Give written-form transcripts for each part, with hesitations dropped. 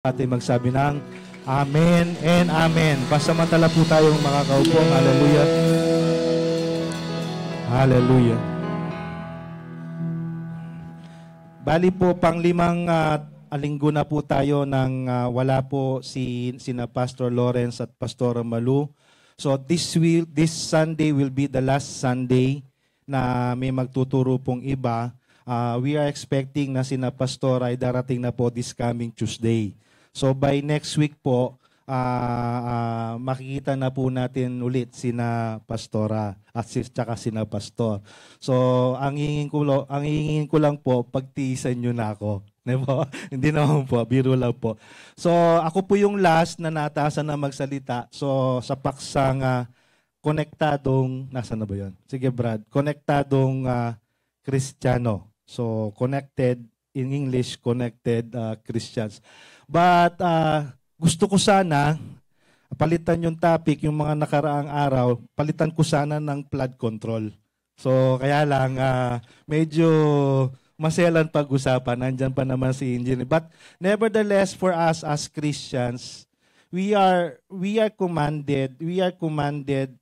Ating magsabi ng Amen and Amen. Pasamantala po tayong makakaupo. Hallelujah. Hallelujah. Bali po, panglimang linggo na po tayo nang wala po sina Pastor Lawrence at Pastor Malu. So this Sunday will be the last Sunday na may magtuturo pong iba. We are expecting na sina Pastor ay darating na po this coming Tuesday. So by next week po, makikita na po natin ulit sina Pastora at saka sina Pastor. So ang hingin ko lang po, pagtiisan nyo na ako. Diba? Hindi naman po, biro lang po. So ako po yung last na natasan na magsalita. So sa paksang konektadong, nasa na ba yun? Sige Brad, konektadong Kristiyano. So connected, in English, connected Christians. But gusto ko sana palitan yung topic, yung mga nakaraang araw, palitan ko sana ng flood control. So kaya lang medyo maselan pag-usapan, nandyan pa naman si Engineer. But nevertheless, for us as Christians, we are commanded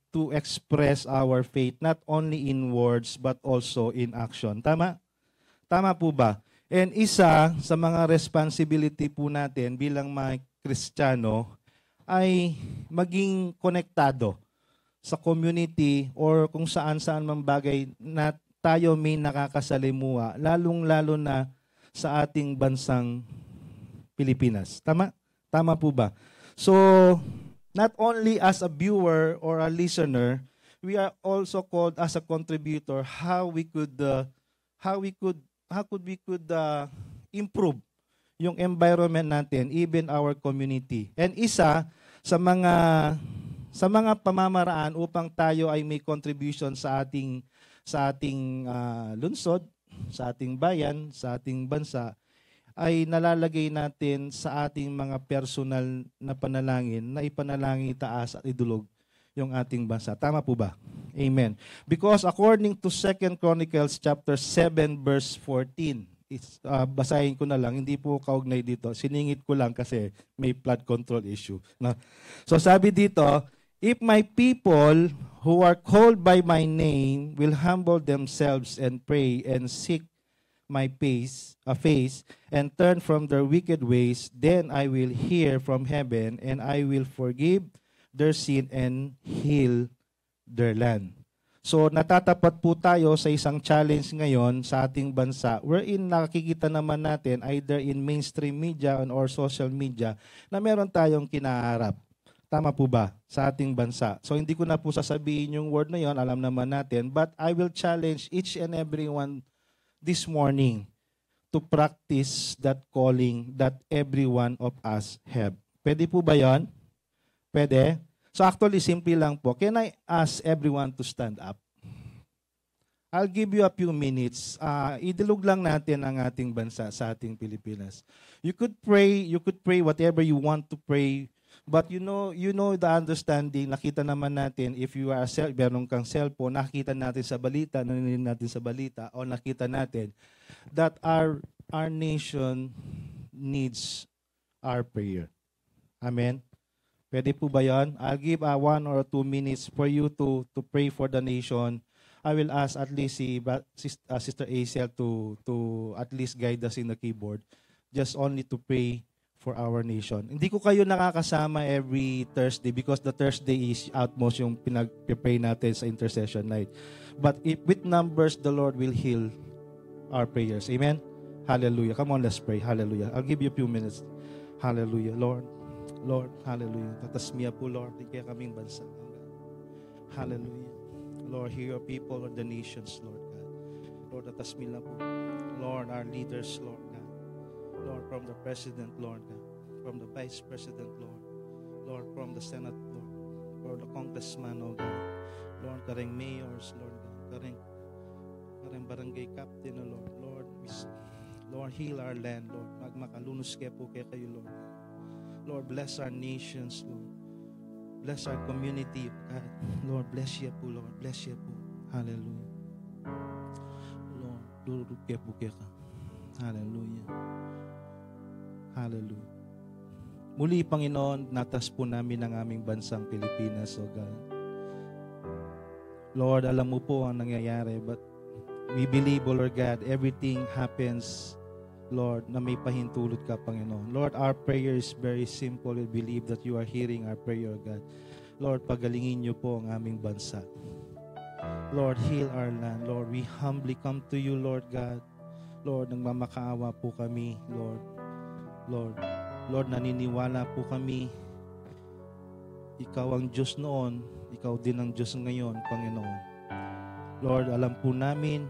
to express our faith not only in words but also in action. Tama? Tama po ba? And isa sa mga responsibility po natin bilang mga Kristiyano ay maging konektado sa community or kung saan-saan mang bagay na tayo may nakakasalimuha, lalong-lalo na sa ating bansang Pilipinas. Tama? Tama po ba? So, not only as a viewer or a listener, we are also called as a contributor how we could improve yung environment natin, even our community. And isa sa mga pamamaraan upang tayo ay may contribution sa ating lungsod, sa ating bayan, sa ating bansa, ay nalalagay natin sa ating mga personal na panalangin na ipanalangin itaas at idulog yung ating bansa. Tama po ba? Amen. Because according to 2 Chronicles chapter 7 verse 14, basahin ko na lang, hindi po kaugnay dito. Siningit ko lang kasi may flood control issue. No? So sabi dito, if my people who are called by my name will humble themselves and pray and seek my face and turn from their wicked ways, then I will hear from heaven and I will forgive their sin and heal their land. So natatapat po tayo sa isang challenge ngayon sa ating bansa wherein nakikita naman natin either in mainstream media or social media na meron tayong kinaharap. Tama po ba? Sa ating bansa. So hindi ko na po sasabihin yung word na yon, alam naman natin, but I will challenge each and everyone this morning to practice that calling that every one of us have. Pwede po ba yon? Pwede? So actually, simple lang po. Can I ask everyone to stand up? I'll give you a few minutes. Idilog lang natin ang ating bansa sa ating Pilipinas. You could pray whatever you want to pray. But you know the understanding, nakita naman natin, if you are meron kang cellphone, nakita natin sa balita, narinig natin sa balita, o nakita natin that our nation needs our prayer. Amen? Pwede po ba yan? I'll give 1 or 2 minutes for you to pray for the nation. I will ask at least Sister Acel to at least guide us in the keyboard. Just only to pray for our nation. Hindi ko kayo nakakasama every Thursday because the Thursday is outmost yung pinag-pray natin sa intercession night. But if with numbers, the Lord will heal our prayers. Amen? Hallelujah. Come on, let's pray. Hallelujah. I'll give you a few minutes. Hallelujah. Lord, hallelujah. Tatasmiya po, Lord, di kaya kaming bansa. Hallelujah. Lord, hear your people of the nations, Lord God. Lord, tatasmiya po. Lord, our leaders, Lord God. Lord, from the President, Lord God. From the Vice President, Lord. Lord, from the Senate, Lord. Lord, the Congressman, oh God. Lord, kareng mayors, Lord God. Kareng barangay captain, oh Lord. Lord, heal our land, Lord. Magmakalunos kaya po kaya kayo, Lord. Lord, bless our nations, Lord. Bless our community, God. Lord, bless you po, Lord. Bless you po. Hallelujah. Lord, lulog kaya po kaya ka. Hallelujah. Hallelujah. Muli, Panginoon, natas po namin ang aming bansang Pilipinas, O God. Lord, alam mo po ang nangyayari, but we believe, O Lord God, everything happens, Lord, na may pahintulot ka, Panginoon. Lord, our prayer is very simple. We believe that you are hearing our prayer, God. Lord, pagalingin niyo po ang aming bansa. Lord, heal our land. Lord, we humbly come to you, Lord God. Lord, nagmamakaawa po kami, Lord. Lord, naniniwala po kami. Ikaw ang Diyos noon, ikaw din ang Diyos ngayon, Panginoon. Lord, alam po namin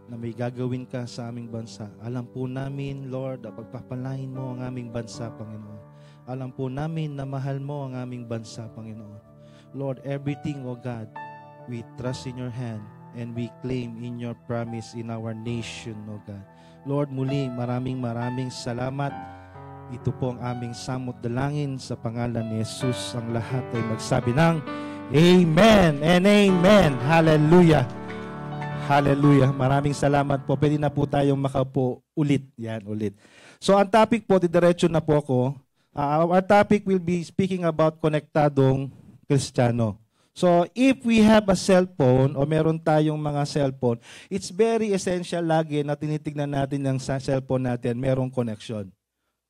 na may gagawin ka sa aming bansa. Alam po namin, Lord, na pagpapalain mo ang aming bansa, Panginoon. Alam po namin na mahal mo ang aming bansa, Panginoon. Lord, everything, O God, we trust in your hand and we claim in your promise in our nation, O God. Lord, muli, maraming salamat. Ito po ang aming samot dalangin sa pangalan ni Jesus. Ang lahat ay magsabi ng Amen and Amen. Hallelujah. Hallelujah. Maraming salamat po. Pwede na po tayong makaupo ulit. Yan, ulit. So, ang topic po, didiretso na po ako. Our topic will be speaking about konektadong Kristiyano. So, if we have a cellphone o meron tayong mga cellphone, it's very essential lagi na tinitignan natin yung cellphone natin, merong connection.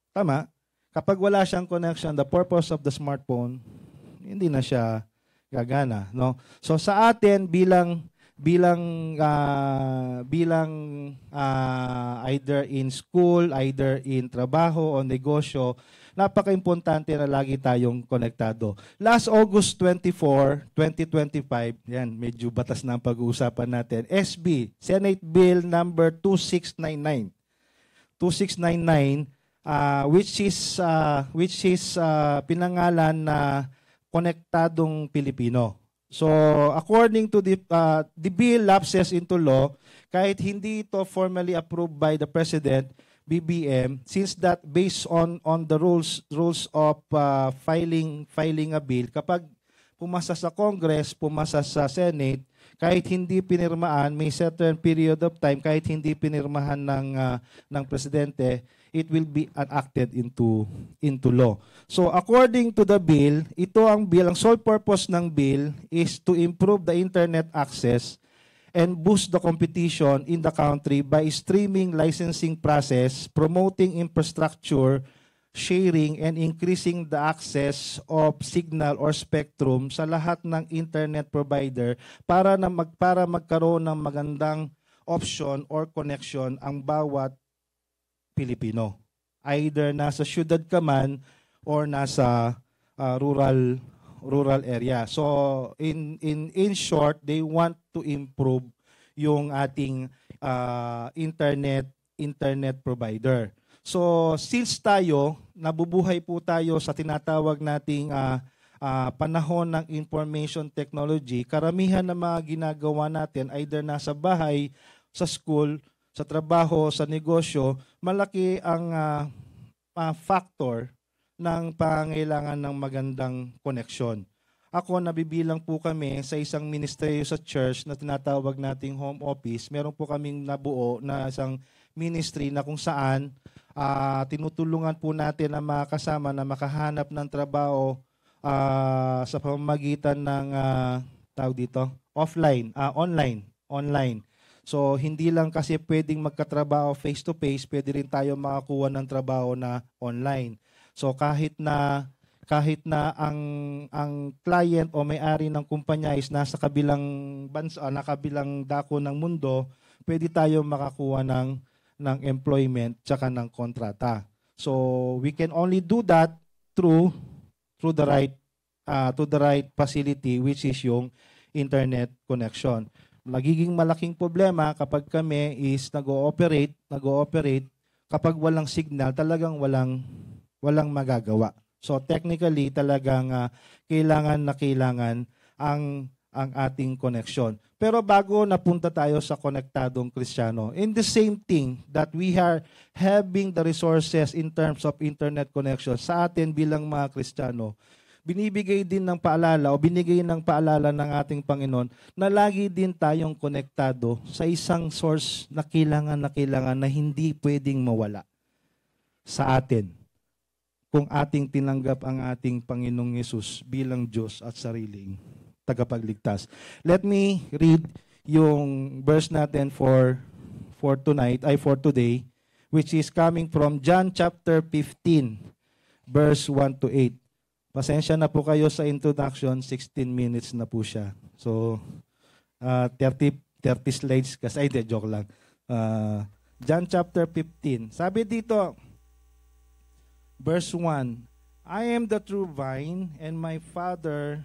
Tama? Kapag wala siyang connection, the purpose of the smartphone, hindi na siya gagana, no? So sa atin either in school, either in trabaho o negosyo, napaka-importante na lagi tayong konektado. Last August 24, 2025, yan, medyo batas na ang pag-uusapan natin. SB, Senate Bill number 2699. 2699, which is pinangalan na Konektadong Pilipino. So, according to the bill lapses into law, kahit hindi ito formally approved by the President, BBM, since that based on the rules of filing a bill, kapag pumasa sa Congress, pumasa sa Senate, kahit hindi pinirmaan, may certain period of time, kahit hindi pinirmahan ng Presidente, it will be enacted into law. So according to the bill, ang sole purpose ng bill is to improve the internet access and boost the competition in the country by streaming licensing process, promoting infrastructure, sharing, and increasing the access of signal or spectrum sa lahat ng internet provider para magkaroon ng magandang option or connection ang bawat Pilipino. Either nasa syudad ka man or nasa rural area. So in short, they want to improve yung ating internet provider. So since nabubuhay po tayo sa tinatawag nating panahon ng information technology, karamihan ng mga ginagawa natin either nasa bahay, sa school, sa trabaho, sa negosyo, malaki ang factor ng pangailangan ng magandang koneksyon. Ako, nabibilang po kami sa isang ministeryo sa church na tinatawag nating home office. Meron po kaming nabuo na isang ministry na kung saan tinutulungan po natin ang mga kasama na makahanap ng trabaho sa pamamagitan ng online. So, hindi lang kasi pwedeng magkatrabaho face-to-face, pwede rin tayo makakuha ng trabaho na online. So, kahit na ang client o may-ari ng kumpanya is nasa kabilang bansa, nakabilang dako ng mundo, pwede tayo makakuha ng employment tsaka ng kontrata. So, we can only do that through the right facility, which is yung internet connection. Magiging malaking problema kapag kami is nag-ooperate, kapag walang signal, talagang walang magagawa. So technically, talagang kailangan ang ating connection. Pero bago napunta tayo sa konektadong Kristiyano, in the same thing that we are having the resources in terms of internet connection sa atin bilang mga Kristiyano, binibigay din ng paalala o binigay ng paalala ng ating Panginoon na lagi din tayong konektado sa isang source na kailangan na hindi pwedeng mawala sa atin. kung ating tinanggap ang ating Panginoong Yesus bilang Diyos at sariling tagapagligtas. Let me read yung verse natin for tonight, for today, which is coming from John chapter 15, verse 1 to 8. Pasensya na po kayo sa introduction, 16 minutes na po siya. So, 30 slides kasi, hindi, joke lang. John chapter 15. Sabi dito, verse 1, I am the true vine, and my Father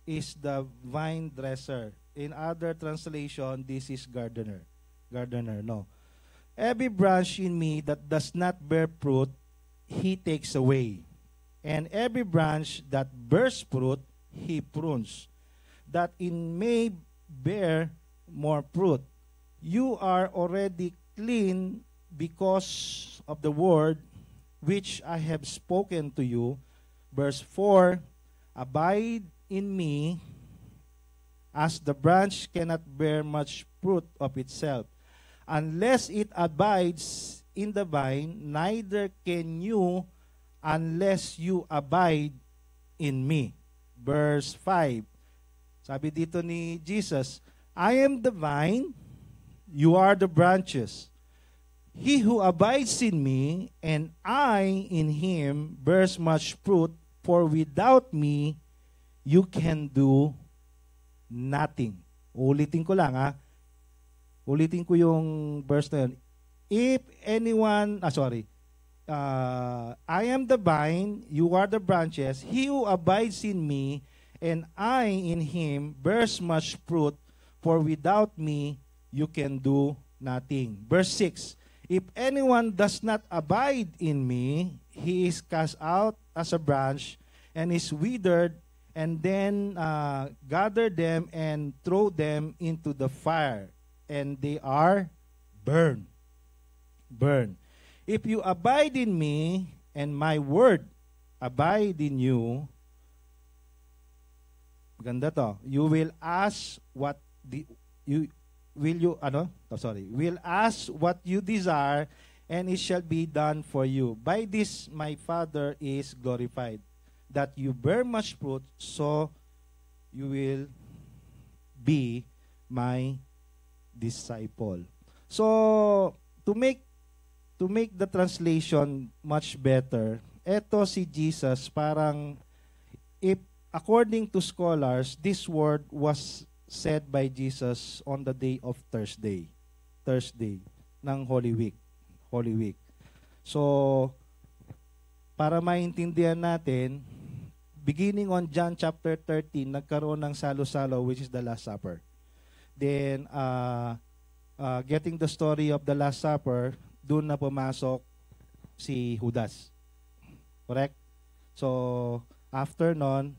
is the vine dresser. In other translation, this is gardener. Gardener, no. Every branch in me that does not bear fruit, He takes away. And every branch that bears fruit, He prunes, that it may bear more fruit. You are already clean because of the word which I have spoken to you. Verse 4, abide in me, as the branch cannot bear much fruit of itself, unless it abides in the vine, neither can you unless you abide in me. Verse 5, sabi dito ni Jesus, I am the vine, you are the branches. He who abides in me, and I in him, bears much fruit, for without me, you can do nothing. Ulitin ko lang Ulitin ko yung verse na yun. If anyone, I am the vine, you are the branches. He who abides in me, and I in him, bears much fruit, for without me, you can do nothing. Verse 6, if anyone does not abide in me, he is cast out as a branch and is withered, and then gather them and throw them into the fire, and they are burned. If you abide in me, and my word abide in you, maganda to, you will ask what will ask what you desire, and it shall be done for you. By this my Father is glorified, that you bear much fruit, so you will be my disciple. So, to make the translation much better, eto si Jesus, parang, if according to scholars, this word was said by Jesus on the day of Thursday ng Holy Week. So, para maintindihan natin, beginning on John chapter 13, nagkaroon ng salo-salo, which is the Last Supper. Then, getting the story of the Last Supper, doon na pumasok si Judas. Correct? So, after nun,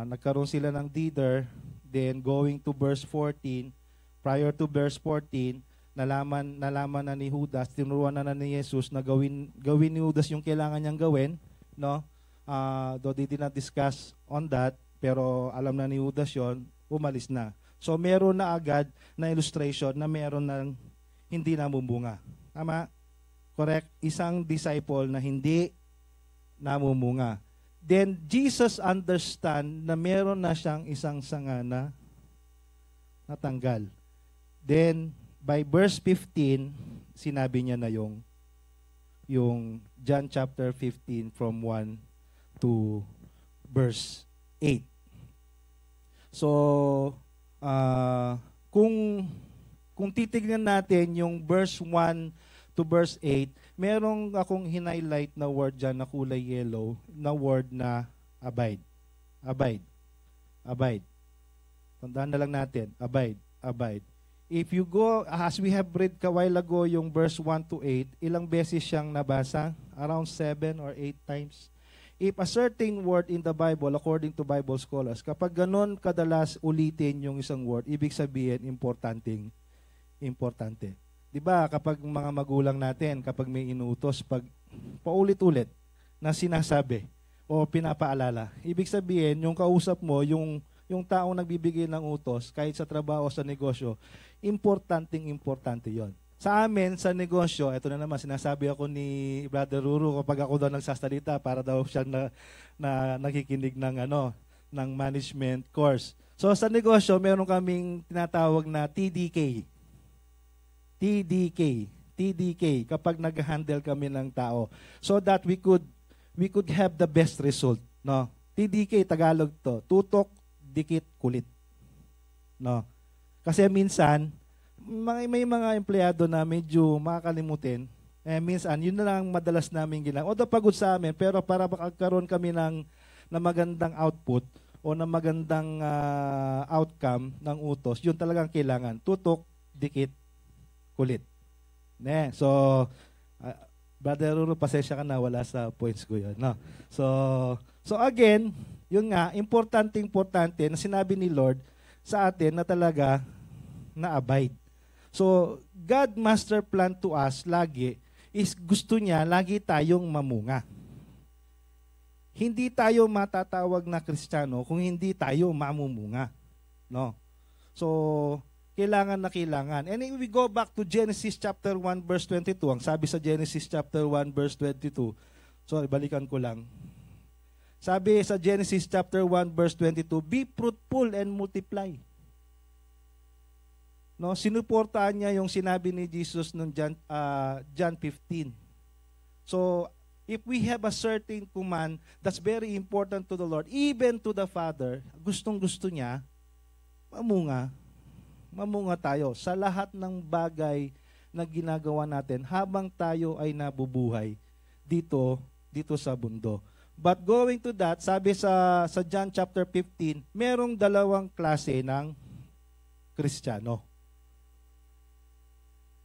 nagkaroon sila ng dinner. Then, going to verse 14, prior to verse 14, nalaman na ni Judas, tinuruan na ni Jesus na gawin ni Judas yung kailangan niyang gawin, no? Though they did not discuss on that, pero alam na ni Judas yon, umalis na. So, meron na agad na illustration na meron ng hindi namumunga. Tama? Correct? Isang disciple na hindi namumunga. Then, Jesus understand na meron na siyang isang sanga na natanggal. Then, by verse 15, sinabi niya na yung John chapter 15 from 1 to verse 8. So, kung titignan natin yung verse 1 to verse 8, merong akong highlight na word dyan na kulay yellow, na word na abide. Tandaan na lang natin, abide. If you go, as we have read a while ago, yung verse 1 to 8, ilang beses siyang nabasa? Around 7 or 8 times. If a certain word in the Bible, according to Bible scholars, kapag ganon kadalas ulitin yung isang word, ibig sabihin, importante. Diba, kapag mga magulang natin, kapag may inutos, pag paulit-ulit na sinasabi o pinapaalala, ibig sabihin, yung kausap mo, yung taong nagbibigay ng utos, kahit sa trabaho o sa negosyo, importante yon. Sa amin, sa negosyo, ito na naman, sinasabi ako ni Brother Ruru kapag ako daw nagsasalita para daw siya na nakikinig ng, ng management course. So sa negosyo, meron kaming tinatawag na TDK. TDK. TDK kapag nag-handle kami ng tao. So that we could have the best result. No? TDK, Tagalog to. Tutok, dikit, kulit. No? Kasi minsan, may mga empleyado na medyo makakalimutin. Minsan, yun na lang madalas namin ginagawa. Although pagod sa amin, pero para makakaroon kami ng magandang output o ng magandang outcome ng utos, yun talagang kailangan. Tutok, dikit, kulit. So, Brother Ruru, pasensya ka na, wala sa points ko yun. No? So again, yun nga, importante na sinabi ni Lord sa atin na talaga na-abide. So, God master plan to us lagi is gusto niya lagi tayong mamunga. Hindi tayo matatawag na Kristiyano kung hindi tayo mamumunga. No? So, kailangan na kailangan. And if we go back to Genesis chapter 1 verse 22, ang sabi sa Genesis chapter 1 verse 22, sorry, balikan ko lang. Sabi sa Genesis chapter 1 verse 22, be fruitful and multiply. No, sinuportahan niya yung sinabi ni Jesus noong John 15. So, if we have a certain command that's very important to the Lord, even to the Father, gustong-gusto niya, mamunga tayo sa lahat ng bagay na ginagawa natin habang tayo ay nabubuhay dito sa mundo. But going to that, sabi sa John chapter 15, merong dalawang klase ng Kristiyano.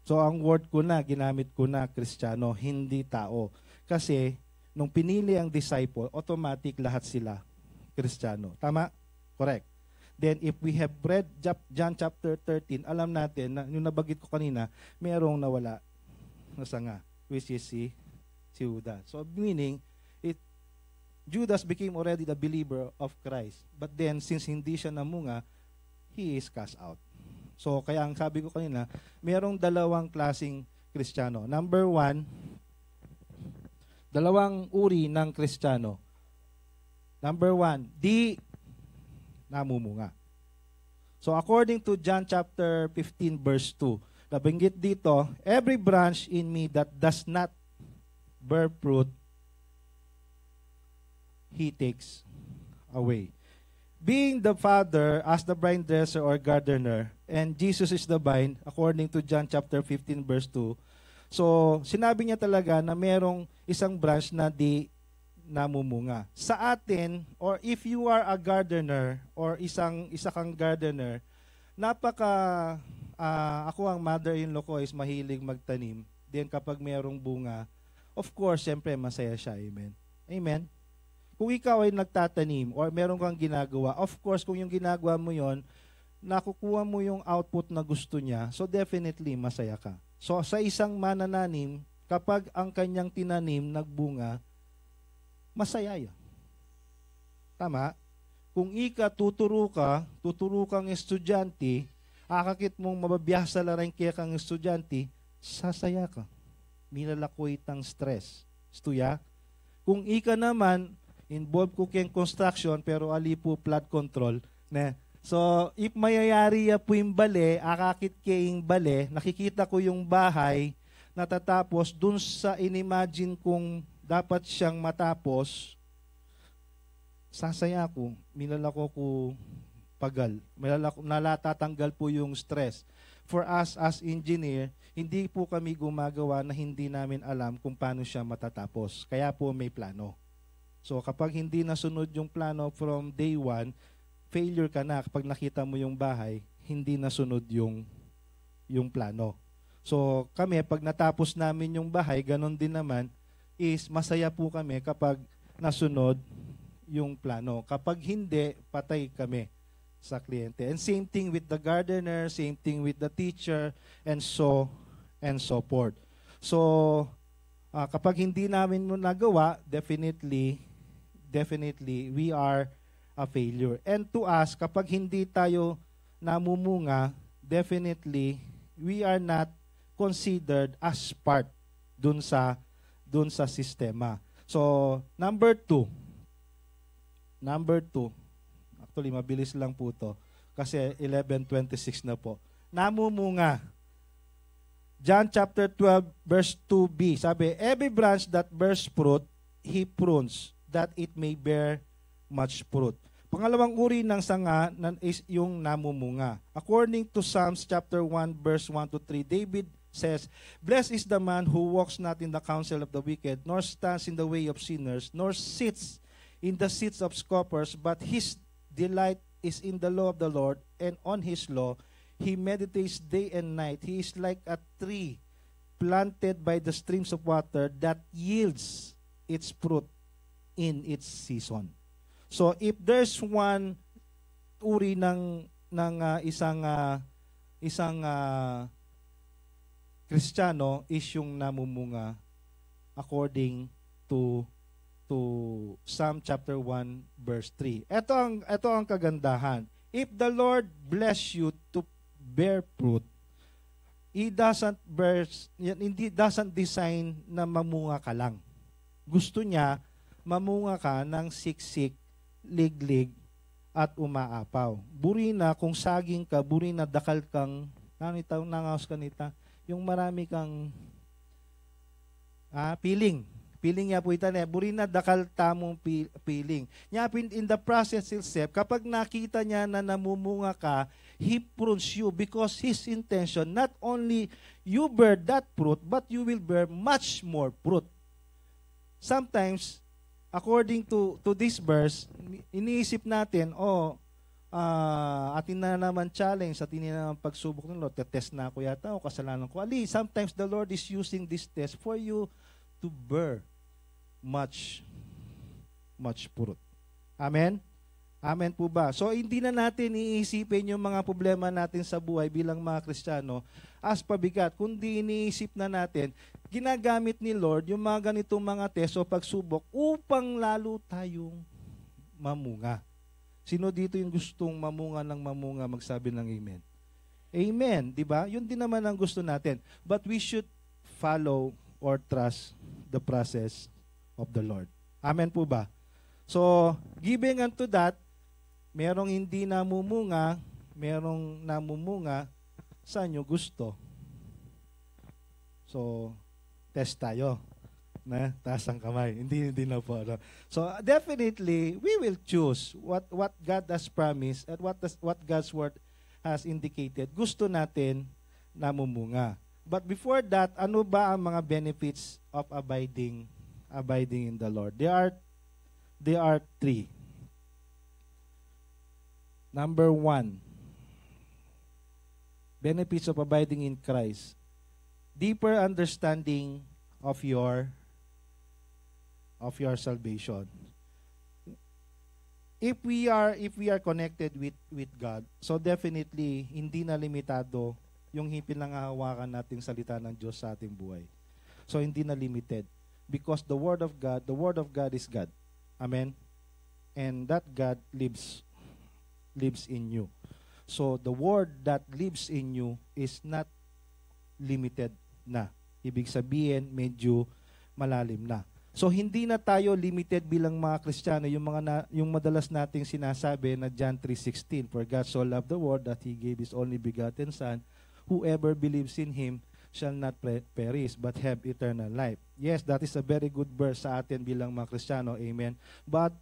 So ang word ko na, ginamit ko na Kristiyano, hindi tao. Kasi nung pinili ang disciple, automatic lahat sila Kristiyano. Tama? Correct. Then if we have read John chapter 13, alam natin na yung nabagit ko kanina, merong nawala na sanga, which is si Judas. So meaning, Judas became already the believer of Christ. But then, since hindi siya namunga, he is cast out. So, kaya ang sabi ko kanina, merong dalawang klaseng Kristiyano. Number 1, dalawang uri ng Kristiyano. Number 1, di namumunga. So, according to John chapter 15 verse 2, nabanggit dito, every branch in me that does not bear fruit, he takes away. Being the Father as the vine dresser or gardener, and Jesus is the vine, according to John chapter 15 verse 2. So, sinabi niya talaga na merong isang branch na di namumunga. Sa atin, or if you are a gardener, or isa kang gardener, ako ang mother-in-law ko is mahilig magtanim. Then kapag merong bunga, of course, siyempre masaya siya. Amen? Amen? Kung ikaw ay nagtatanim or meron kang ginagawa, of course, kung yung ginagawa mo yon, nakukuha mo yung output na gusto niya, so definitely masaya ka. So sa isang manananim, kapag ang kanyang tinanim nagbunga, masaya yan. Tama? Kung tuturo kang estudyante, akakit mong mababiyasa laring kaya kang estudyante, sasaya ka. Milalakoy tang stress. Stuya? Kung naman, involved ko kayong construction pero ali po flood control. So, if mayayari po yung bale, akakit kayong bale, nakikita ko yung bahay, natatapos dun sa inimagine kong dapat siyang matapos, sasaya ko, milalako ko pagal. Nalatatanggal po yung stress. For us as engineer, hindi po kami gumagawa na hindi namin alam kung paano siya matatapos. Kaya po may plano. So kapag hindi nasunod yung plano from day 1, failure ka na. Kapag nakita mo yung bahay, hindi nasunod yung plano. So kami, pag natapos namin yung bahay, ganun din naman, is masaya po kami kapag nasunod yung plano. Kapag hindi, patay kami sa kliyente. And same thing with the gardener, same thing with the teacher, and so forth. So kapag hindi namin nagawa, definitely we are a failure. And to us, kapag hindi tayo namumunga, definitely we are not considered as part dun sa sistema. So, number two, actually mabilis lang po to kasi 11:26 na po. Namumunga. John chapter 12 verse 2b, sabi, every branch that bears fruit, he prunes, that it may bear much fruit. Pangalawang uri ng sanga is yung namumunga. According to Psalms chapter 1 verse 1 to 3, David says, blessed is the man who walks not in the counsel of the wicked, nor stands in the way of sinners, nor sits in the seats of scoffers, but his delight is in the law of the Lord, and on his law he meditates day and night. He is like a tree planted by the streams of water that yields its fruit in its season. So if there's one uri ng isang Kristiyano is yung namumunga according to Psalm chapter 1 verse 3. Ito ang kagandahan. If the Lord bless you to bear fruit, He doesn't design na mamunga ka lang. Gusto niya mamunga ka ng siksik, liglig, at umaapaw. Buri na kung saging ka, buri na dakal kang, nangaos kanita, yung marami kang piling. Piling niya po ito na, buri na dakal tamong piling. Nyapin in the process itself, kapag nakita niya na namumunga ka, He prunes you because His intention, not only you bear that fruit, but you will bear much more fruit. Sometimes, according to this verse, iniisip natin, atin na naman challenge, atin na naman pagsubok ng Lord, test na ako yata o kasalanan ko. Sometimes the Lord is using this test for you to bear much fruit. Amen? Amen po ba? So, hindi na natin iisipin yung mga problema natin sa buhay bilang mga Kristiyano as pabigat, kundi iniisip na natin, ginagamit ni Lord yung mga ganitong mga test o pagsubok upang lalo tayong mamunga. Sino dito yung gustong mamunga ng mamunga, magsabi ng amen? Amen, di ba? Yun din naman ang gusto natin. But we should follow or trust the process of the Lord. Amen po ba? So, giving unto that, merong hindi namumunga, merong namumunga, saan nyo gusto? So, test tayo. Taas ang kamay. Hindi na po. No? So, definitely, we will choose what God has promised at what God's word has indicated. Gusto natin namumunga. But before that, ano ba ang mga benefits of abiding in the Lord? There are three. Number one, benefits of abiding in Christ. Deeper understanding of your salvation. If we are connected with God, so definitely hindi na limitado yung pinangahawakan nating salita ng Diyos sa ating buhay. So hindi na limited because the word of God is God. Amen. And that God lives in you. So the word that lives in you is not limited na. Ibig sabihin medyo malalim na. So hindi na tayo limited bilang mga Kristiyano, yung madalas nating sinasabi na John 3:16, for God so loved the world that He gave His only begotten Son, whoever believes in Him shall not perish but have eternal life. Yes, that is a very good verse sa atin bilang mga Kristiyano, amen. But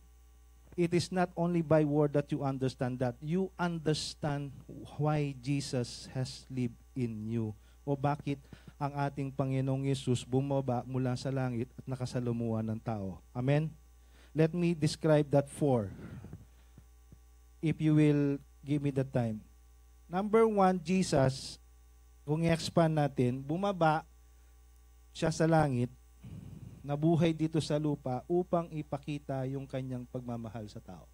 it is not only by word that you understand that. You understand why Jesus has lived in you. O bakit ang ating Panginoong Yesus bumaba mula sa langit at nakasalumuhan ng tao. Amen? Let me describe that if you will give me the time. Number one, Jesus, kung i-expand natin, bumaba siya sa langit, nabuhay dito sa lupa upang ipakita yung kanyang pagmamahal sa tao.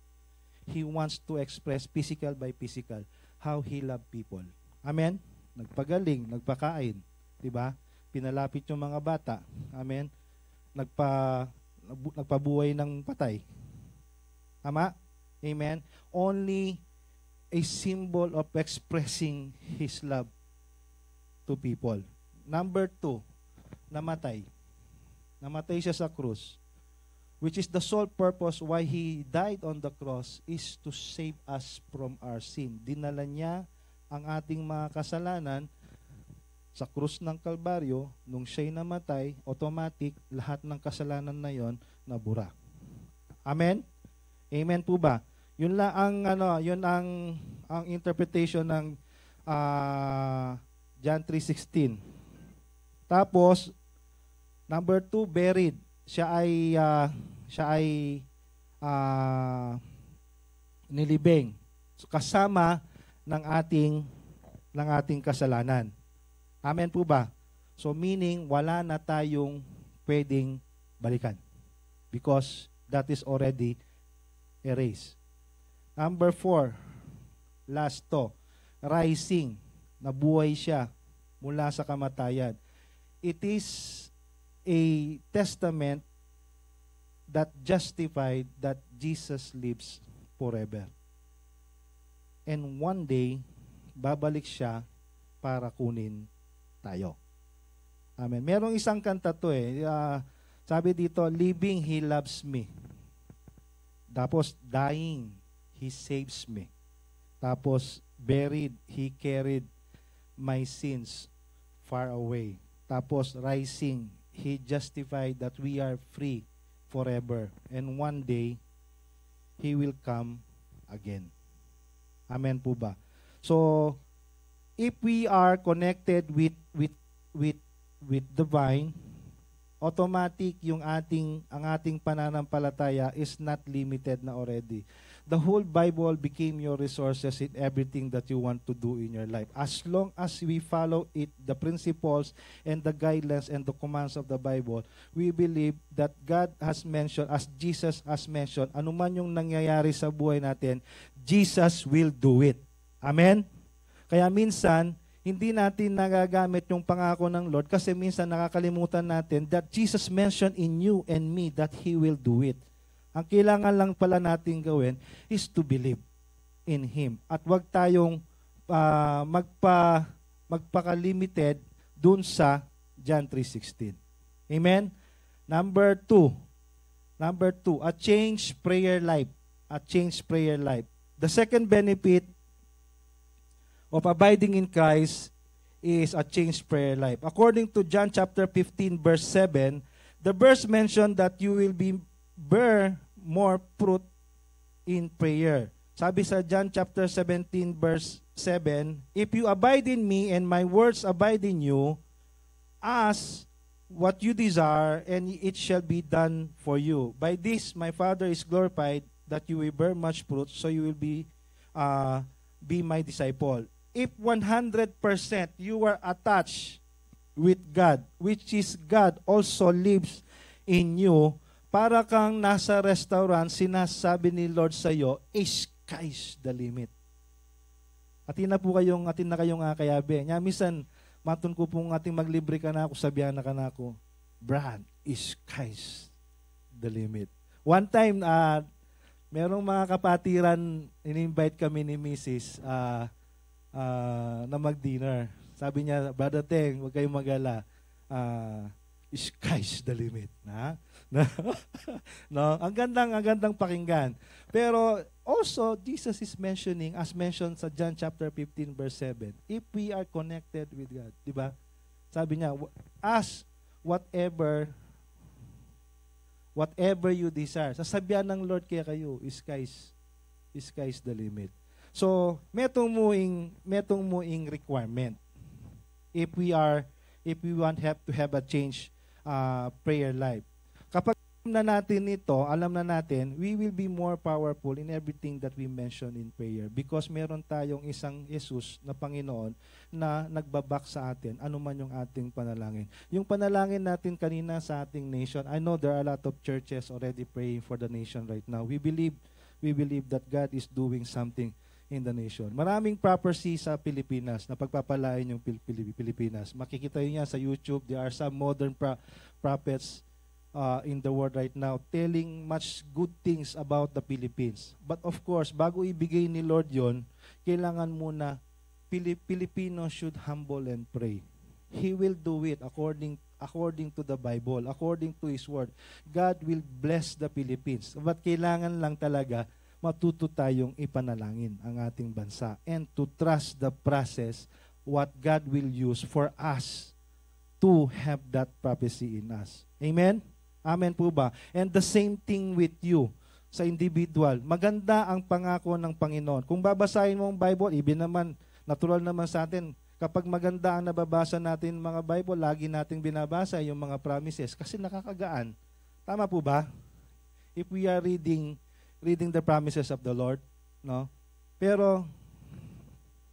He wants to express physical by physical how He loved people. Amen? Nagpagaling, nagpakain. Diba? Pinalapit yung mga bata. Amen? Nagpabuhay ng patay. Tama? Amen? Only a symbol of expressing His love to people. Number 2, namatay. Namatay siya sa krus. Which is the sole purpose why He died on the cross is to save us from our sin. Dinala niya ang ating mga kasalanan sa krus ng Kalbaryo. Nung siya'y namatay, automatic, lahat ng kasalanan na yon nabura. Amen? Amen po ba? Yun lang ang interpretation ng John 3:16. Tapos number 2, buried. Siya ay nilibing. So, kasama ng ating kasalanan. Amen po ba? So meaning wala na tayong pwedeng balikan because that is already erased. Number 4, last to, rising. Nabuhay siya mula sa kamatayan. It is a testament that justified that Jesus lives forever. And one day, babalik siya para kunin tayo. Amen. Merong isang kanta to sabi dito, living, He loves me. Tapos, dying, He saves me. Tapos, buried, He carried my sins far away. Tapos, rising, He justified that we are free forever. And one day, He will come again. Amen po ba? So, if we are connected with the vine, automatic ang ating pananampalataya is not limited na already. The whole Bible became your resources in everything that you want to do in your life. As long as we follow it, the principles and the guidelines and the commands of the Bible, we believe that God has mentioned, as Jesus has mentioned, anuman yung nangyayari sa buhay natin, Jesus will do it. Amen? Kaya minsan, hindi natin nagagamit yung pangako ng Lord kasi minsan nakakalimutan natin that Jesus mentioned in you and me that He will do it. Ang kailangan lang pala natin gawin is to believe in Him. At wag tayong magpaka-limited dun sa John 3:16. Amen? Number 2, a changed prayer life. A changed prayer life. The second benefit of abiding in Christ is a changed prayer life. According to John chapter 15 verse 7, the verse mentioned that you will bear more fruit in prayer. Sabi sa John chapter 17 verse 7, if you abide in me and my words abide in you, ask what you desire and it shall be done for you. By this my Father is glorified that you will bear much fruit, so you will be my disciple. If 100% you are attached with God, which is God also lives in you, para kang nasa restaurant, sinasabi ni Lord sa iyo, sky's the limit. Atin na kayong kayabe. Nya minsan matun ko pong ating maglibre ka na ako, sabihan na ka na ako, Brad, sky's the limit. One time, merong mga kapatiran, in-invite kami ni Mrs. Na mag-dinner. Sabi niya, Brother Teng, huwag kayong mag-ala. Sky's the limit. No? Ang gandang pakinggan. Pero also, Jesus is mentioning, as mentioned sa John chapter 15 verse 7, if we are connected with God, di ba? Sabi niya, ask whatever you desire. Sasabihan ng Lord kaya kayo, sky's the limit. So, metong muing requirement. If we want to have a change prayer life. Kapag alam na natin, we will be more powerful in everything that we mention in prayer because meron tayong isang Jesus na Panginoon na nagbabak sa atin, anuman yung ating panalangin. Yung panalangin natin kanina sa ating nation, I know there are a lot of churches already praying for the nation right now. We believe that God is doing something in the nation. Maraming prophecy sa Pilipinas na pagpapalain yung Pilipinas. Makikita niyo sa YouTube, there are some modern prophets in the world right now telling much good things about the Philippines. But of course, bago ibigay ni Lord yon, kailangan muna Filipinos should humble and pray. He will do it according to the Bible, according to His Word. God will bless the Philippines. But kailangan lang talaga matuto tayong ipanalangin ang ating bansa and to trust the process what God will use for us to have that prophecy in us. Amen? Amen po ba? And the same thing with you sa individual. Maganda ang pangako ng Panginoon. Kung babasahin mo ang Bible, even naman, natural naman sa atin, kapag maganda ang nababasa natin mga Bible, lagi nating binabasa yung mga promises kasi nakakagaan. Tama po ba? If we are reading the promises of the Lord, no? Pero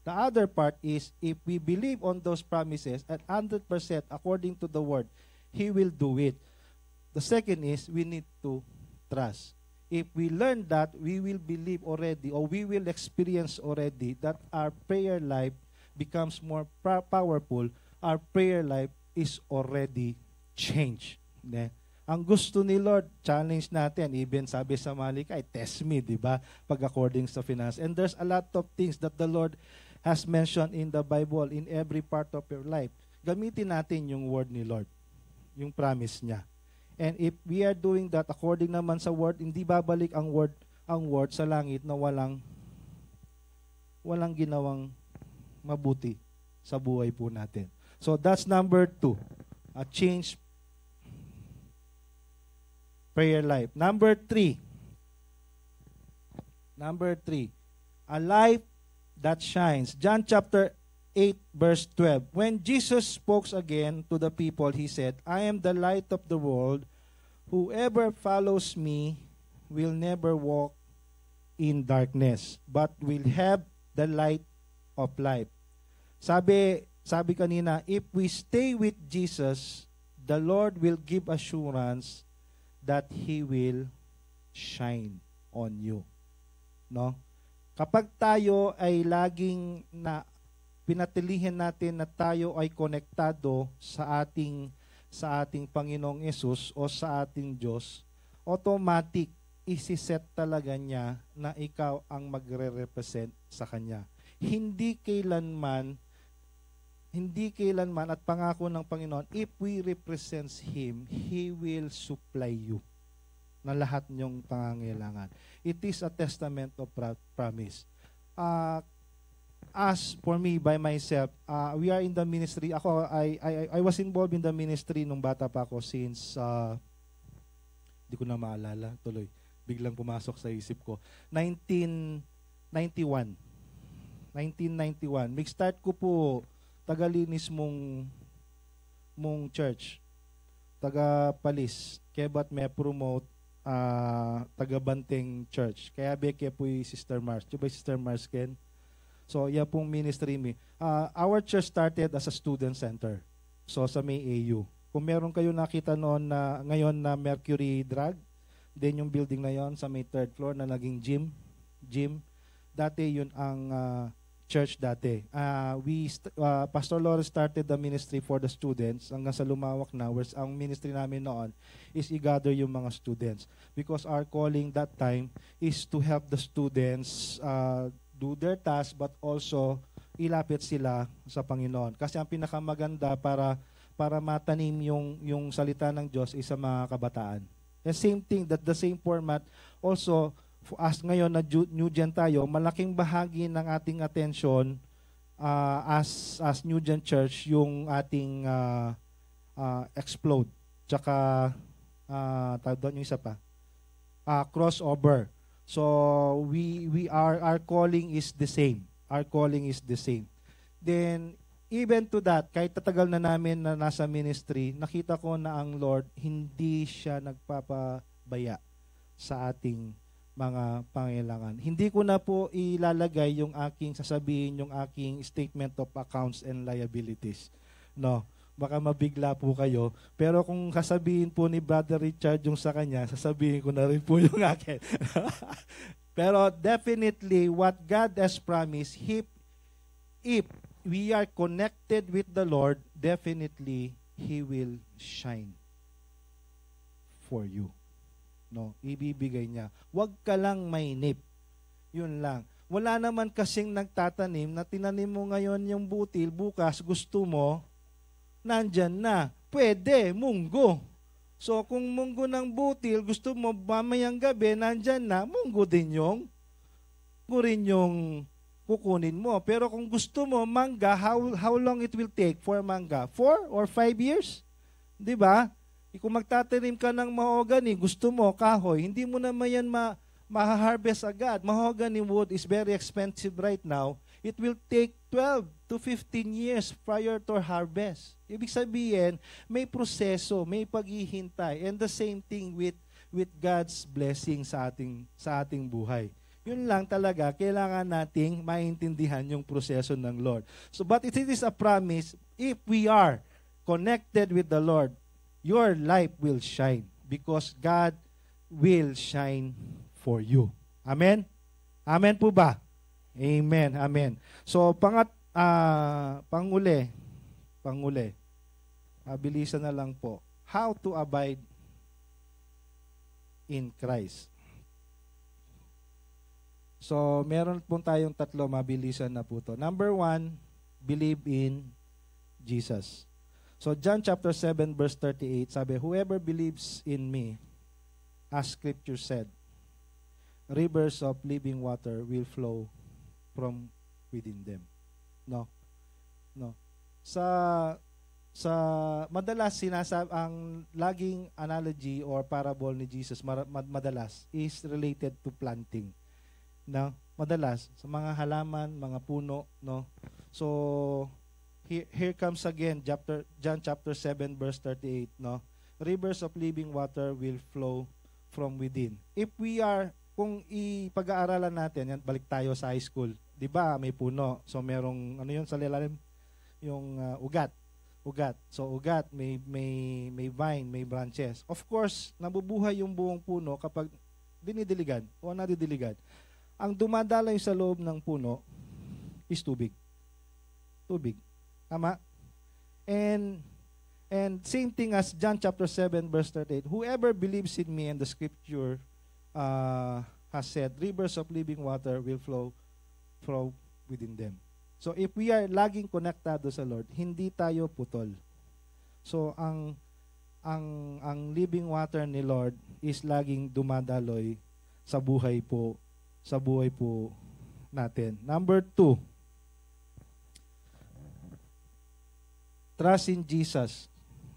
the other part is if we believe on those promises at 100% according to the Word, He will do it. The second is we need to trust. If we learn that, we will believe already or we will experience already that our prayer life becomes more powerful. Our prayer life is already changed. Ne? Ang gusto ni Lord, challenge natin, even sabi sa Malachi, test me, di ba? Pag according sa finance. And there's a lot of things that the Lord has mentioned in the Bible, in every part of your life. Gamitin natin yung word ni Lord, yung promise niya. And if we are doing that according naman sa word, hindi babalik ang word sa langit na walang ginawang mabuti sa buhay po natin. So that's number 2, a change prayer life. Number 3, a life that shines. John chapter 8 verse 12. When Jesus spoke again to the people, He said, I am the light of the world. Whoever follows me will never walk in darkness, but will have the light of life. Sabi kanina, if we stay with Jesus, the Lord will give assurance that He will shine on you. No? Kapag tayo ay laging pinatilihan natin na tayo ay konektado sa ating Panginoong Yesus o sa ating Diyos, automatic isi-set talaga niya na ikaw ang magre-represent sa Kanya. Hindi kailanman at pangako ng Panginoon, if we represent Him, He will supply you na lahat niyong pangangailangan. It is a testament of promise. As for me, by myself, we are in the ministry. I was involved in the ministry nung bata pa ako since, di ko na maalala, tuloy. Biglang pumasok sa isip ko. 1991. Mag-start ko po tagalinis mong church. Taga-Palis. Kaya ba't may promote taga-Banteng Church. Kaya beke po yung Sister Mars. Diba Sister Mars, Ken? So, yan pong ministry mi. Our church started as a student center. So, sa may AU. Kung meron kayo nakita noon na ngayon na Mercury Drug, then yung building na yon sa may 3rd floor na naging gym. Dati yun ang church dati. Pastor Lawrence started the ministry for the students hanggang sa lumawak na. Whereas ang ministry namin noon is i-gather yung mga students. Because our calling that time is to help the students do their task but also ilapit sila sa Panginoon. Kasi ang pinakamaganda para matanim yung salita ng Diyos is sa mga kabataan. The same thing, the same format also as ngayon na New Gen tayo, malaking bahagi ng ating attention as New Gen Church yung ating explode. Tsaka tawag doon yung isa pa. Crossover. So our calling is the same. Our calling is the same. Then even to that, kahit tatagal na namin na nasa ministry, nakita ko na ang Lord hindi siya nagpapabaya sa ating mga pangailangan. Hindi ko na po ilalagay yung sasabihin yung aking statement of accounts and liabilities. No. Baka mabigla po kayo. Pero kung sasabihin po ni Brother Richard yung sa kanya, sasabihin ko na rin po yung akin. Pero definitely, what God has promised, if we are connected with the Lord, definitely, He will shine for you. No, ibibigay niya. Huwag ka lang mainip. Yun lang. Wala naman kasing nagtatanim na tinanim mo ngayon yung butil, bukas gusto mo nandyan na. Pwede, munggo. So kung munggo ng butil, gusto mo mamayang gabi, nandyan na, munggo rin yung kukunin mo. Pero kung gusto mo mangga, how long it will take for mangga? 4 or 5 years? Di ba? Kung magtatanim ka ng mahogany, gusto mo kahoy, hindi mo naman yan ma-harvest agad. Mahogany wood is very expensive right now. It will take 12 to 15 years prior to harvest. Ibig sabihin, may proseso, may paghihintay. And the same thing with God's blessing sa ating buhay. Yun lang talaga, kailangan nating maintindihan yung proseso ng Lord. So, but it is a promise, if we are connected with the Lord, your life will shine because God will shine for you. Amen? Amen po ba? Amen. Amen. So, panguli. Mabilisan na lang po. How to abide in Christ. So, meron po tayong 3, mabilisan na po to. Number 1, believe in Jesus. So, John chapter 7 verse 38, sabi, whoever believes in me, as Scripture said, rivers of living water will flow from within them. No. Sa madalas ang laging analogy or parable ni Jesus madalas is related to planting. No? Madalas sa mga halaman, mga puno, no. So here comes again John chapter 7 verse 38, no. Rivers of living water will flow from within. Kung ipag-aaralan natin, yan, balik tayo sa high school. 'Di ba? May puno. So merong ano 'yun sa ilalim, yung ugat. So ugat, may vine, may branches. Of course, nabubuhay yung buong puno kapag dinidiligan o nadidiligan. Ang dumadaloy sa loob ng puno is tubig. Tama? And same thing as John chapter 7 verse 38. Whoever believes in me, and the Scripture has said, rivers of living water will flow within them. So if we are laging konektado sa Lord, hindi tayo putol. So ang living water ni Lord is laging dumadaloy sa buhay po natin. Number 2, trust in Jesus.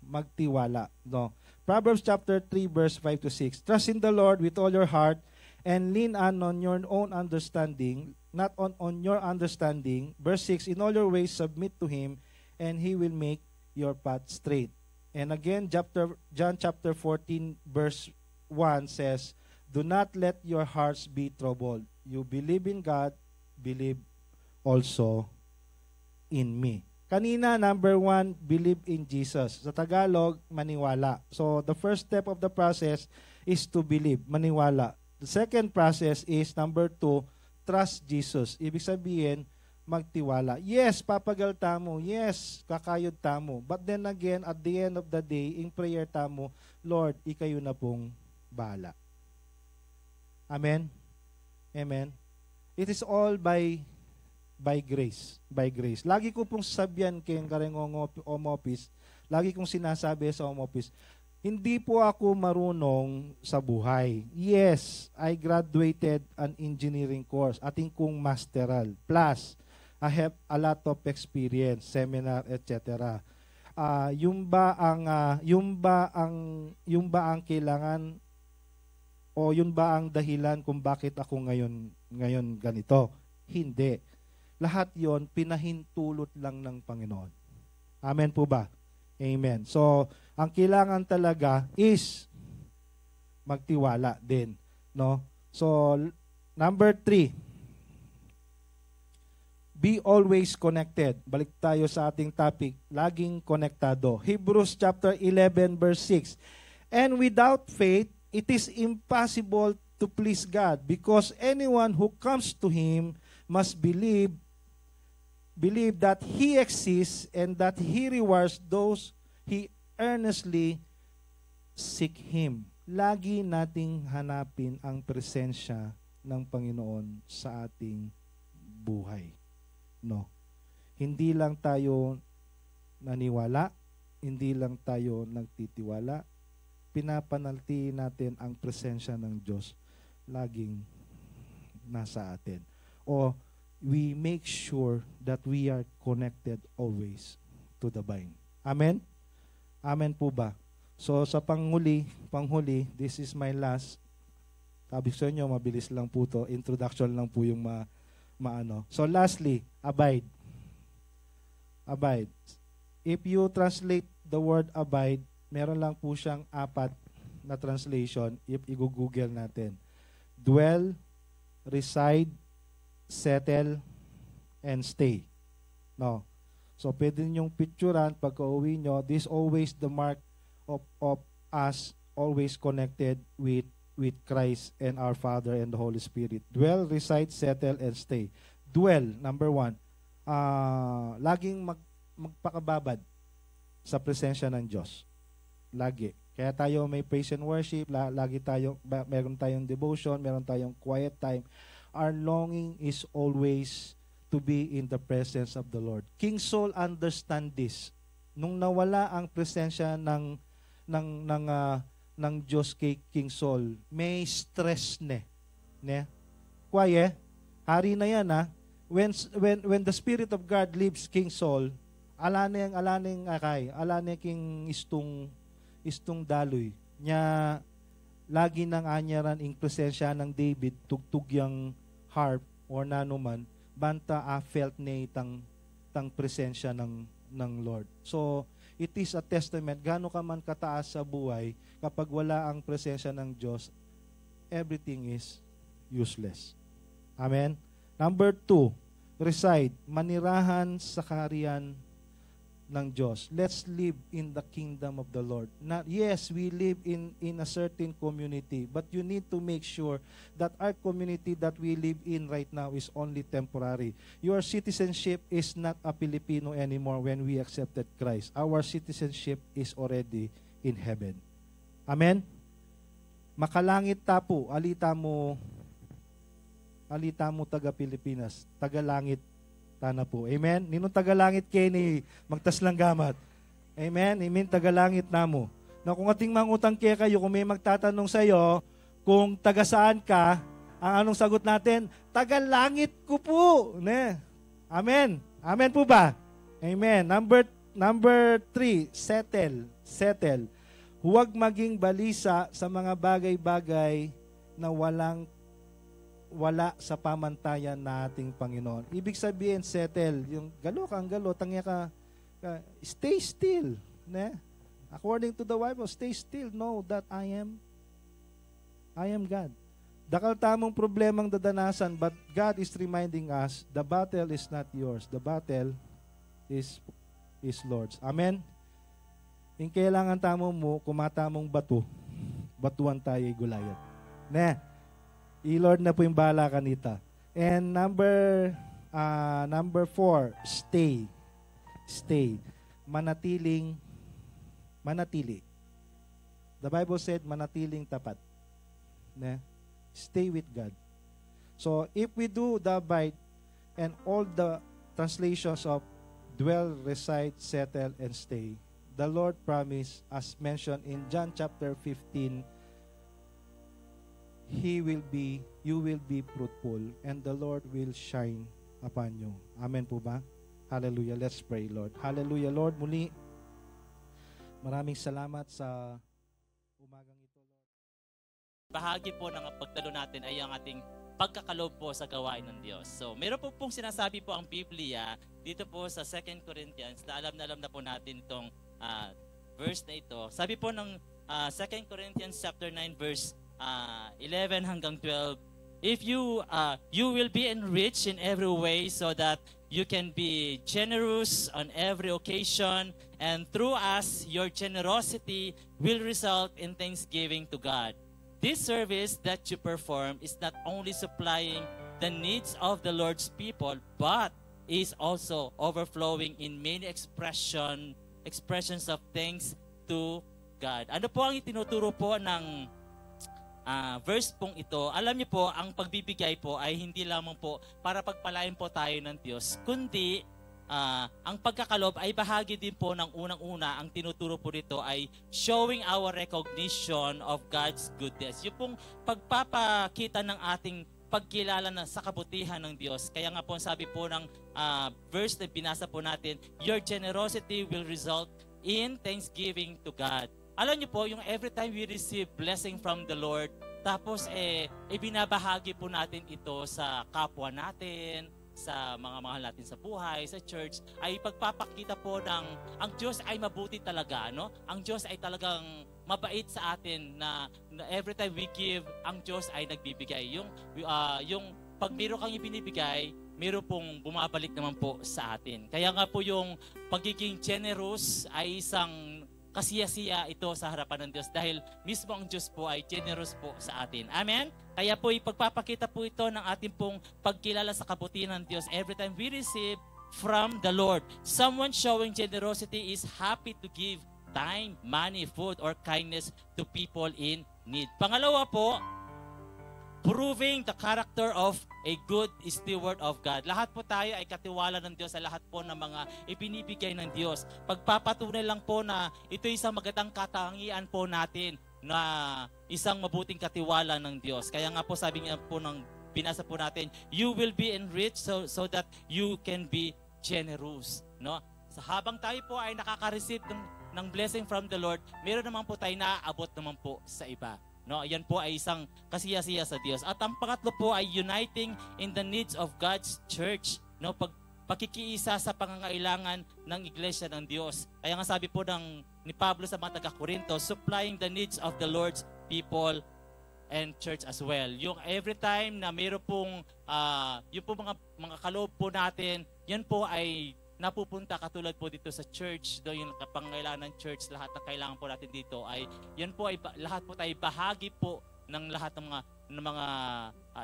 Magtiwala, no. Proverbs chapter 3 verse 5 to 6. Trust in the Lord with all your heart and lean on your own understanding, not on your understanding. Verse 6, in all your ways submit to Him, and He will make your path straight. And again, John chapter 14 verse 1 says, do not let your hearts be troubled. You believe in God, believe also in me. Kanina, number 1, believe in Jesus. Sa Tagalog, maniwala. So, the first step of the process is to believe, maniwala. The second process is, number 2, trust Jesus. Ibig sabihin, magtiwala. Yes, papagal tamo. Yes, kakayod tamo. But then again, at the end of the day, in prayer tamo, Lord, ikayo na pong bahala. Amen? Amen? It is all by grace. By grace. Lagi ko pong sabihan kayong karengong home office, lagi kong sinasabi sa home office, hindi po ako marunong sa buhay. Yes, I graduated an engineering course, ating kong masteral. Plus, I have a lot of experience, seminar, etc. Yung ba ang kailangan o yun ba ang dahilan kung bakit ako ngayon ganito? Hindi. Lahat yon pinahintulot lang ng Panginoon. Amen po ba? Amen. So, ang kailangan talaga is magtiwala din, no? So, number 3, be always connected. Balik tayo sa ating topic, laging konektado. Hebrews chapter 11 verse 6. And without faith, it is impossible to please God, because anyone who comes to Him must believe that He exists and that He rewards those He earnestly seek Him. Lagi nating hanapin ang presensya ng Panginoon sa ating buhay. No. Hindi lang tayo naniwala, hindi lang tayo nagtitiwala, pinapanalti natin ang presensya ng Diyos laging nasa atin. O we make sure that we are connected always to the vine. Amen? Amen po ba? So sa panghuli, this is my last. Sabi ko sa inyo, mabilis lang po to. Introduction lang po yung maano. So lastly, abide. Abide. If you translate the word abide, meron lang po siyang 4 na translation if i-google natin. Dwell, reside, settle, and stay. No. So pwede ninyong picturean pagka uwi nyo, this always the mark of us always connected with Christ and our Father and the Holy Spirit. Dwell, reside, settle, and stay. Dwell, number 1, laging magpakababad sa presensya ng Diyos. Lagi. Kaya tayo may praise and worship, meron tayong devotion, meron tayong quiet time. Our longing is always to be in the presence of the Lord. King Saul understand this. Nung nawala ang presensya ng Diyos kay King Saul, may stress ne. Kwaye, hari na yan ha. When the Spirit of God leaves King Saul, alaning king istong daloy. Nya lagi nang anyaran ing presensya ng David, tugtog yang harp or nanuman, banta felt niya tang presensya ng Lord. So, it is a testament, gaano ka man kataas sa buhay, kapag wala ang presensya ng Diyos, everything is useless. Amen? Number 2, reside, manirahan sa kaharian ng Diyos. Let's live in the kingdom of the Lord. Yes, we live in a certain community, but you need to make sure that our community that we live in right now is only temporary. Your citizenship is not a Filipino anymore when we accepted Christ. Our citizenship is already in heaven. Amen? Makalangit tapo, alita mo taga Pilipinas, taga langit tana po. Amen? Ninong tagalangit kayo ni magtaslang gamat. Amen? Amen, tagalangit na mo. Na kung ating mangutang kaya kayo, kung may magtatanong sa iyo, kung taga saan ka, ang anong sagot natin? Tagalangit ko po. Ne? Amen? Amen po ba? Amen. Number 3, settle. Huwag maging balisa sa mga bagay-bagay na wala sa pamantayan na ating Panginoon. Ibig sabihin, settle. Yung galo, tangya ka, stay still. Ne? According to the Bible, stay still. Know that I am God. Dakal tamong problemang dadanasan, but God is reminding us, the battle is not yours. The battle is Lord's. Amen? Yung kailangan tamo mo, kumatamong batuan tayo Goliath. Ne? I-Lord na po yung bahala kanita. And number 4, stay. Manatili. The Bible said, manatiling tapat. Ne? Stay with God. So, if we do the abide and all the translations of dwell, reside, settle, and stay, the Lord promised, as mentioned in John chapter 15, you will be fruitful, and the Lord will shine upon you. Amen po ba? Hallelujah. Let's pray, Lord. Hallelujah, Lord. Muli, maraming salamat sa umagang ito, Lord. Bahagi po ng pagtalo natin ay ang ating pagkakaloob po sa gawain ng Diyos. So, meron po pong sinasabi po ang Biblia dito po sa 2 Corinthians na alam na po natin itong verse na ito. Sabi po ng 2 Corinthians chapter 9 verse 11 hanggang 12, if you will be enriched in every way so that you can be generous on every occasion, and through us your generosity will result in thanksgiving to God. This service that you perform is not only supplying the needs of the Lord's people, but is also overflowing in many expressions of thanks to God. Ano po ang itinuturo po ng verse pong ito? Alam niyo po, ang pagbibigay po ay hindi lamang po para pagpalain po tayo ng Diyos, kundi ang pagkakalob ay bahagi din po ng unang-una. Ang tinuturo po dito ay showing our recognition of God's goodness. Yung pong pagpapakita ng ating pagkilala na sa kabutihan ng Diyos. Kaya nga po sabi po ng verse na binasa po natin, your generosity will result in thanksgiving to God. Alam niyo po, yung every time we receive blessing from the Lord, tapos ibinabahagi po natin ito sa kapwa natin, sa mga mahal natin sa buhay, sa church, ay pagpapakita po ng ang Diyos ay mabuti talaga, no? Ang Diyos ay talagang mabait sa atin na every time we give, ang Diyos ay nagbibigay. Yung pag meron kang ibinibigay, meron pong bumabalik naman po sa atin. Kaya nga po yung pagiging generous ay isang kasiyasiya ito sa harapan ng Diyos dahil mismo ang Diyos po ay generous po sa atin. Amen? Kaya po ipagpapakita po ito ng ating pong pagkilala sa kabutihan ng Diyos every time we receive from the Lord. Someone showing generosity is happy to give time, money, food, or kindness to people in need. Pangalawa po, proving the character of a good steward of God. Lahat po tayo ay katiwala ng Diyos sa lahat po ng mga ibinibigay ng Diyos. Pagpapatunay lang po na ito isang magandang katangian po natin na isang mabuting katiwala ng Diyos. Kaya nga po sabi niya po ng binasa po natin, you will be enriched so that you can be generous. No? So habang tayo po ay nakaka-receive ng blessing from the Lord, meron naman po tayo naaabot naman po sa iba. No, yan po ay isang kasiyasiya sa Diyos. At ang pangatlo po ay uniting in the needs of God's church. No, pakikiisa sa pangangailangan ng iglesia ng Diyos. Kaya nga sabi po ni Pablo sa mga taga-Corinto, supplying the needs of the Lord's people and church as well. Yung every time na mayroon pong yung po mga kaloob po natin, yan po ay napupunta katulad po dito sa church, do yung pangangailangan ng church, lahat ng kailangan po natin dito ay yan po ay lahat po tayo bahagi po ng lahat ng mga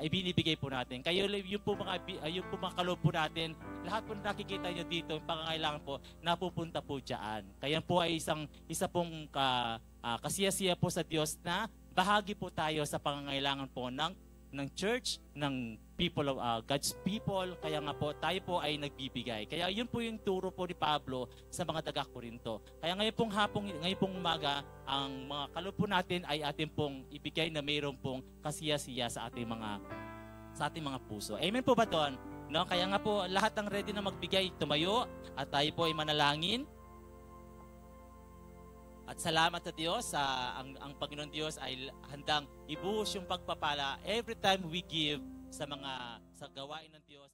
ibinibigay po natin. Kayo yung po mga kaloob po natin, lahat po nakikita niyo dito, yung pangangailangan po napupunta po diyan. Kaya po ay isa pong kasiyasiya po sa Diyos na bahagi po tayo sa pangangailangan po ng church, ng people of God's people. Kaya nga po tayo po ay nagbibigay. Kaya yun po yung turo po ni Pablo sa mga taga-Corinto. Kaya ngayon pong umaga, ang mga kaloob po natin ay atin pong ibigay na mayroon pong kasiyasiya sa ating mga puso. Amen po ba doon? No? Kaya nga po lahat ng ready na magbigay, tumayo at tayo po ay manalangin. At salamat sa Diyos, ang Panginoon Diyos ay handang ibuhos yung pagpapala every time we give sa gawain ng Diyos.